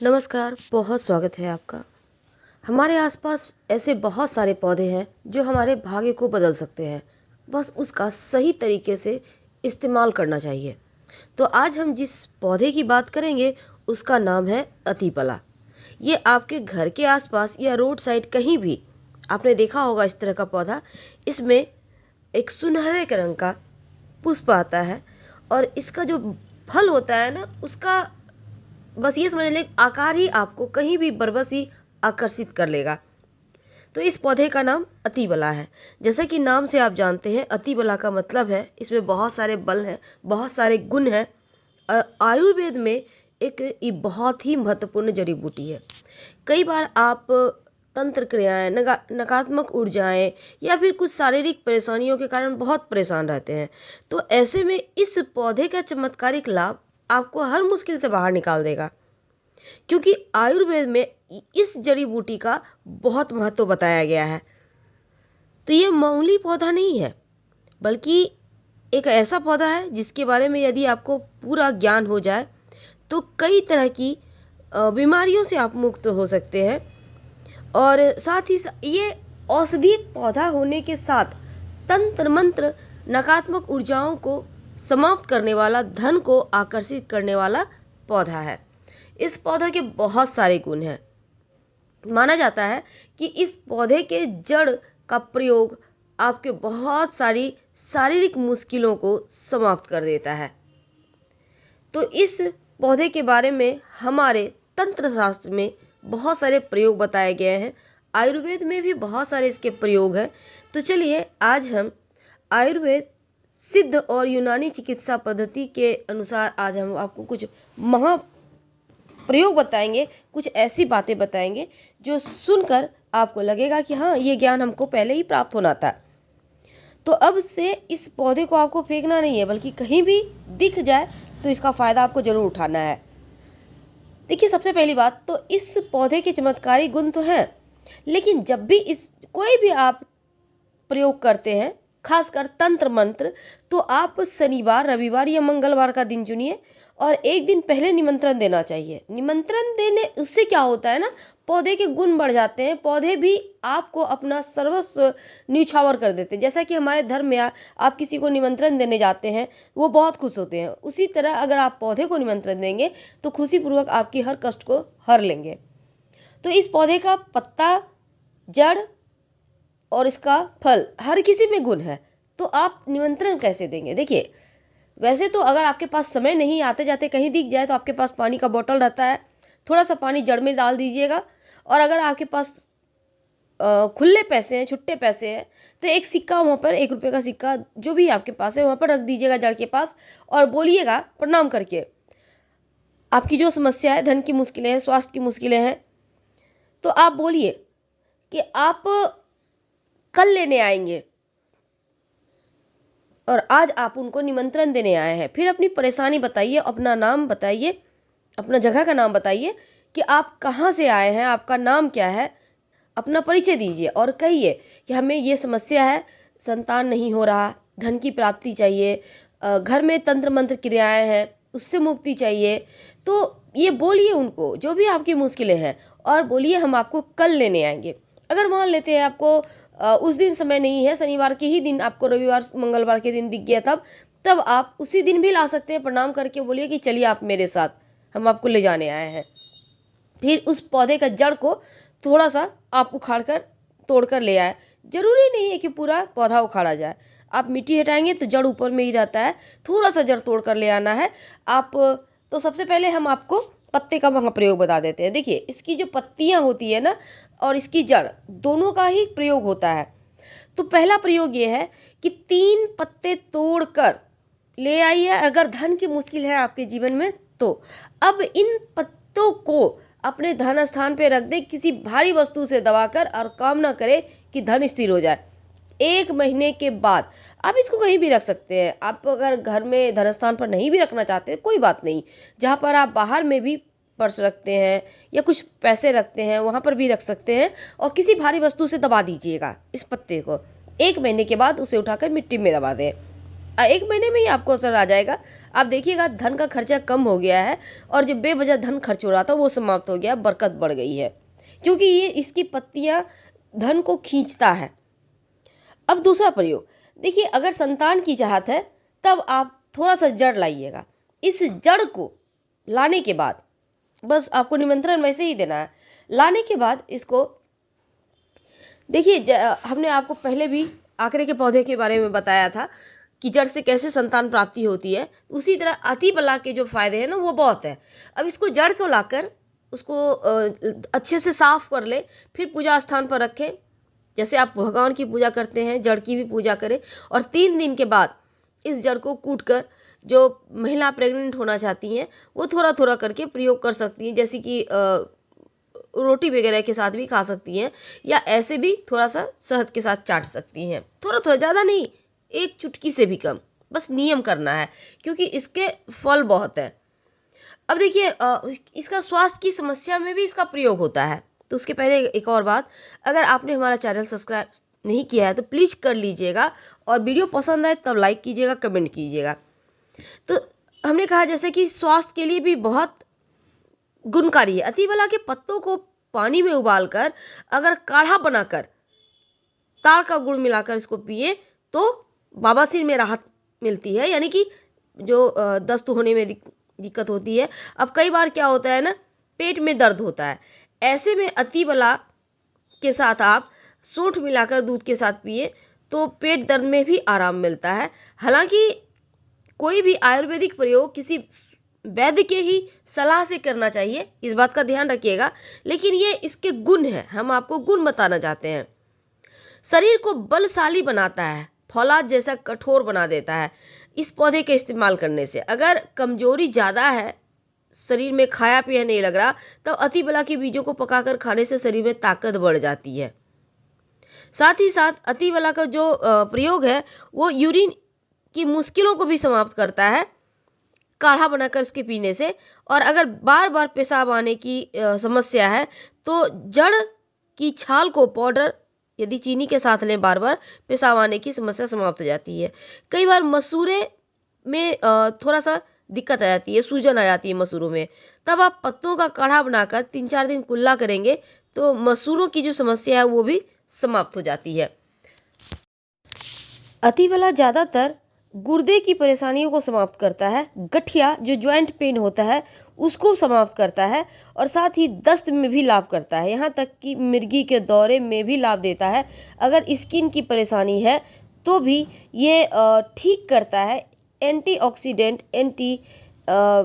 नमस्कार, बहुत स्वागत है आपका। हमारे आसपास ऐसे बहुत सारे पौधे हैं जो हमारे भाग्य को बदल सकते हैं। बस उसका सही तरीके से इस्तेमाल करना चाहिए। तो आज हम जिस पौधे की बात करेंगे उसका नाम है अतीपला। ये आपके घर के आसपास या रोड साइड कहीं भी आपने देखा होगा इस तरह का पौधा। इसमें एक सुनहरे रंग का पुष्प आता है और इसका जो फल होता है ना उसका बस ये समझ लें आकार ही आपको कहीं भी बरबस ही आकर्षित कर लेगा। तो इस पौधे का नाम अतिबला है। जैसा कि नाम से आप जानते हैं अतिबला का मतलब है इसमें बहुत सारे बल हैं, बहुत सारे गुण हैं। और आयुर्वेद में एक ये बहुत ही महत्वपूर्ण जड़ी बूटी है। कई बार आप तंत्र क्रियाएं, नकारात्मक ऊर्जाएं या फिर कुछ शारीरिक परेशानियों के कारण बहुत परेशान रहते हैं। तो ऐसे में इस पौधे का चमत्कारिक लाभ आपको हर मुश्किल से बाहर निकाल देगा, क्योंकि आयुर्वेद में इस जड़ी बूटी का बहुत महत्व बताया गया है। तो ये मामूली पौधा नहीं है, बल्कि एक ऐसा पौधा है जिसके बारे में यदि आपको पूरा ज्ञान हो जाए तो कई तरह की बीमारियों से आप मुक्त हो सकते हैं। और साथ ही ये औषधीय पौधा होने के साथ तंत्र मंत्र नकारात्मक ऊर्जाओं को समाप्त करने वाला, धन को आकर्षित करने वाला पौधा है। इस पौधे के बहुत सारे गुण हैं। माना जाता है कि इस पौधे के जड़ का प्रयोग आपके बहुत सारी शारीरिक मुश्किलों को समाप्त कर देता है। तो इस पौधे के बारे में हमारे तंत्र शास्त्र में बहुत सारे प्रयोग बताए गए हैं। आयुर्वेद में भी बहुत सारे इसके प्रयोग हैं। तो चलिए आज हम आयुर्वेद, सिद्ध और यूनानी चिकित्सा पद्धति के अनुसार आज हम आपको कुछ महा प्रयोग बताएंगे, कुछ ऐसी बातें बताएंगे जो सुनकर आपको लगेगा कि हाँ, ये ज्ञान हमको पहले ही प्राप्त होना था। तो अब से इस पौधे को आपको फेंकना नहीं है, बल्कि कहीं भी दिख जाए तो इसका फ़ायदा आपको ज़रूर उठाना है। देखिए, सबसे पहली बात तो इस पौधे के चमत्कारी गुण तो हैं, लेकिन जब भी इस कोई भी आप प्रयोग करते हैं, खासकर तंत्र मंत्र, तो आप शनिवार, रविवार या मंगलवार का दिन चुनिए और एक दिन पहले निमंत्रण देना चाहिए। निमंत्रण देने उससे क्या होता है ना, पौधे के गुण बढ़ जाते हैं, पौधे भी आपको अपना सर्वस्व न्यौछावर कर देते हैं। जैसा कि हमारे धर्म में आप किसी को निमंत्रण देने जाते हैं, वो बहुत खुश होते हैं। उसी तरह अगर आप पौधे को निमंत्रण देंगे तो खुशीपूर्वक आपकी हर कष्ट को हर लेंगे। तो इस पौधे का पत्ता, जड़ और इसका फल हर किसी में गुण है, तो आप निमंत्रण कैसे देंगे? देखिए, वैसे तो अगर आपके पास समय नहीं, आते जाते कहीं दिख जाए, तो आपके पास पानी का बोतल रहता है, थोड़ा सा पानी जड़ में डाल दीजिएगा। और अगर आपके पास खुले पैसे हैं, छुट्टे पैसे हैं, तो एक सिक्का वहाँ पर, 1 रुपये का सिक्का जो भी आपके पास है वहाँ पर रख दीजिएगा जड़ के पास और बोलिएगा प्रणाम करके, आपकी जो समस्या है, धन की मुश्किलें हैं, स्वास्थ्य की मुश्किलें हैं, तो आप बोलिए कि आप कल लेने आएंगे और आज आप उनको निमंत्रण देने आए हैं। फिर अपनी परेशानी बताइए, अपना नाम बताइए, अपना जगह का नाम बताइए कि आप कहाँ से आए हैं, आपका नाम क्या है, अपना परिचय दीजिए और कहिए कि हमें ये समस्या है, संतान नहीं हो रहा, धन की प्राप्ति चाहिए, घर में तंत्र मंत्र क्रियाएं हैं उससे मुक्ति चाहिए। तो ये बोलिए उनको जो भी आपकी मुश्किलें हैं और बोलिए हम आपको कल लेने आएंगे। अगर मान लेते हैं आपको उस दिन समय नहीं है, शनिवार के ही दिन आपको, रविवार मंगलवार के दिन दिख गया, तब आप उसी दिन भी ला सकते हैं। प्रणाम करके बोलिए कि चलिए आप मेरे साथ, हम आपको ले जाने आए हैं। फिर उस पौधे का जड़ को थोड़ा सा आप उखाड़ कर, तोड़ कर ले आए। जरूरी नहीं है कि पूरा पौधा उखाड़ा जाए, आप मिट्टी हटाएंगे तो जड़ ऊपर में ही रहता है, थोड़ा सा जड़ तोड़ कर ले आना है आप। तो सबसे पहले हम आपको पत्ते का वहाँ प्रयोग बता देते हैं। देखिए, इसकी जो पत्तियाँ होती है ना और इसकी जड़, दोनों का ही प्रयोग होता है। तो पहला प्रयोग ये है कि 3 पत्ते तोड़ कर ले आइए अगर धन की मुश्किल है आपके जीवन में तो। अब इन पत्तों को अपने धन स्थान पे रख दे, किसी भारी वस्तु से दबाकर, और कामना करे कि धन स्थिर हो जाए। 1 महीने के बाद आप इसको कहीं भी रख सकते हैं। आप अगर घर में धन स्थान पर नहीं भी रखना चाहते कोई बात नहीं, जहाँ पर आप बाहर में भी पर्स रखते हैं या कुछ पैसे रखते हैं वहाँ पर भी रख सकते हैं और किसी भारी वस्तु से दबा दीजिएगा इस पत्ते को। 1 महीने के बाद उसे उठाकर मिट्टी में दबा दें। 1 महीने में ही आपको असर आ जाएगा। आप देखिएगा धन का खर्चा कम हो गया है और जो बेवजह धन खर्च हो रहा था वो समाप्त हो गया, बरकत बढ़ गई है, क्योंकि ये इसकी पत्तियां धन को खींचता है। अब दूसरा प्रयोग देखिए, अगर संतान की चाहत है तब आप थोड़ा सा जड़ लाइएगा। इस जड़ को लाने के बाद बस आपको निमंत्रण वैसे ही देना है। लाने के बाद इसको देखिए, हमने आपको पहले भी आंकड़े के पौधे के बारे में बताया था कि जड़ से कैसे संतान प्राप्ति होती है। उसी तरह अतिबला के जो फायदे हैं ना वो बहुत है। अब इसको जड़ को लाकर उसको अच्छे से साफ कर ले, फिर पूजा स्थान पर रखें। जैसे आप भगवान की पूजा करते हैं, जड़ की भी पूजा करें। और 3 दिन के बाद इस जड़ को कूट कर जो महिला प्रेग्नेंट होना चाहती हैं वो थोड़ा थोड़ा करके प्रयोग कर सकती हैं, जैसे कि रोटी वगैरह के साथ भी खा सकती हैं, या ऐसे भी थोड़ा सा शहद के साथ चाट सकती हैं। थोड़ा थोड़ा, ज़्यादा नहीं, 1 चुटकी से भी कम, बस नियम करना है, क्योंकि इसके फल बहुत है। अब देखिए, इसका स्वास्थ्य की समस्या में भी इसका प्रयोग होता है। तो उसके पहले एक और बात, अगर आपने हमारा चैनल सब्सक्राइब नहीं किया है तो प्लीज़ कर लीजिएगा, और वीडियो पसंद आए तब लाइक कीजिएगा, कमेंट कीजिएगा। तो हमने कहा जैसे कि स्वास्थ्य के लिए भी बहुत गुणकारी है। अतिबला के पत्तों को पानी में उबालकर अगर काढ़ा बनाकर ताड़ का गुड़ मिलाकर इसको पिए तो बवासीर में राहत मिलती है, यानी कि जो दस्त होने में दिक्कत होती है। अब कई बार क्या होता है ना, पेट में दर्द होता है, ऐसे में अतिबला के साथ आप सूंठ मिलाकर दूध के साथ पिए तो पेट दर्द में भी आराम मिलता है। हालांकि कोई भी आयुर्वेदिक प्रयोग किसी वैद्य के ही सलाह से करना चाहिए, इस बात का ध्यान रखिएगा। लेकिन ये इसके गुण हैं, हम आपको गुण बताना चाहते हैं। शरीर को बलशाली बनाता है, फौलाद जैसा कठोर बना देता है इस पौधे के इस्तेमाल करने से। अगर कमजोरी ज़्यादा है, शरीर में खाया पिया नहीं लग रहा, तो अतिबला के बीजों को पकाकर खाने से शरीर में ताकत बढ़ जाती है। साथ ही साथ अतिबला का जो प्रयोग है वो यूरिन की मुश्किलों को भी समाप्त करता है काढ़ा बनाकर उसके पीने से। और अगर बार बार पेशाब आने की समस्या है तो जड़ की छाल को पाउडर यदि चीनी के साथ लें, बार बार पेशाब आने की समस्या समाप्त हो जाती है। कई बार मसूरे में थोड़ा सा दिक्कत आ जाती है, सूजन आ जाती है मसूरों में, तब आप पत्तों का काढ़ा बनाकर 3-4 दिन कुल्ला करेंगे तो मसूरों की जो समस्या है वो भी समाप्त हो जाती है। अतिबला ज़्यादातर गुर्दे की परेशानियों को समाप्त करता है, गठिया जो ज्वाइंट पेन होता है उसको समाप्त करता है, और साथ ही दस्त में भी लाभ करता है, यहाँ तक कि मिर्गी के दौरे में भी लाभ देता है। अगर स्किन की परेशानी है तो भी ये ठीक करता है। एंटीऑक्सीडेंट,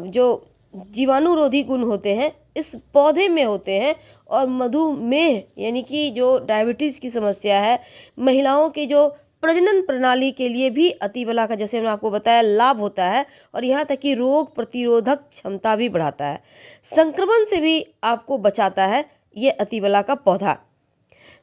जो जीवाणुरोधी गुण होते हैं इस पौधे में होते हैं। और मधुमेह यानी कि जो डायबिटीज़ की समस्या है, महिलाओं के जो प्रजनन प्रणाली के लिए भी अतिबला का, जैसे मैंने आपको बताया, लाभ होता है। और यहाँ तक कि रोग प्रतिरोधक क्षमता भी बढ़ाता है, संक्रमण से भी आपको बचाता है ये अतिबला का पौधा।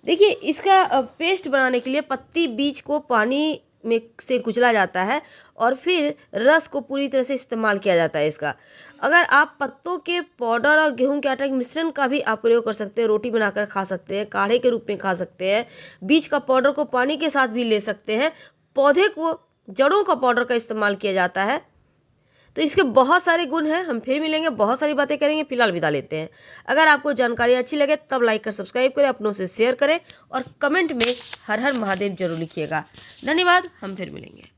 देखिए, इसका पेस्ट बनाने के लिए पत्ती बीज को पानी में से कुचला जाता है और फिर रस को पूरी तरह से इस्तेमाल किया जाता है इसका। अगर आप पत्तों के पाउडर और गेहूं के आटे के मिश्रण का भी आप प्रयोग कर सकते हैं, रोटी बनाकर खा सकते हैं, काढ़े के रूप में खा सकते हैं, बीज का पाउडर को पानी के साथ भी ले सकते हैं, पौधे को जड़ों का पाउडर का इस्तेमाल किया जाता है। तो इसके बहुत सारे गुण हैं। हम फिर मिलेंगे, बहुत सारी बातें करेंगे। फिलहाल विदा लेते हैं। अगर आपको जानकारी अच्छी लगे तब लाइक कर सब्सक्राइब करें, अपनों से शेयर करें और कमेंट में हर हर महादेव जरूर लिखिएगा। धन्यवाद, हम फिर मिलेंगे।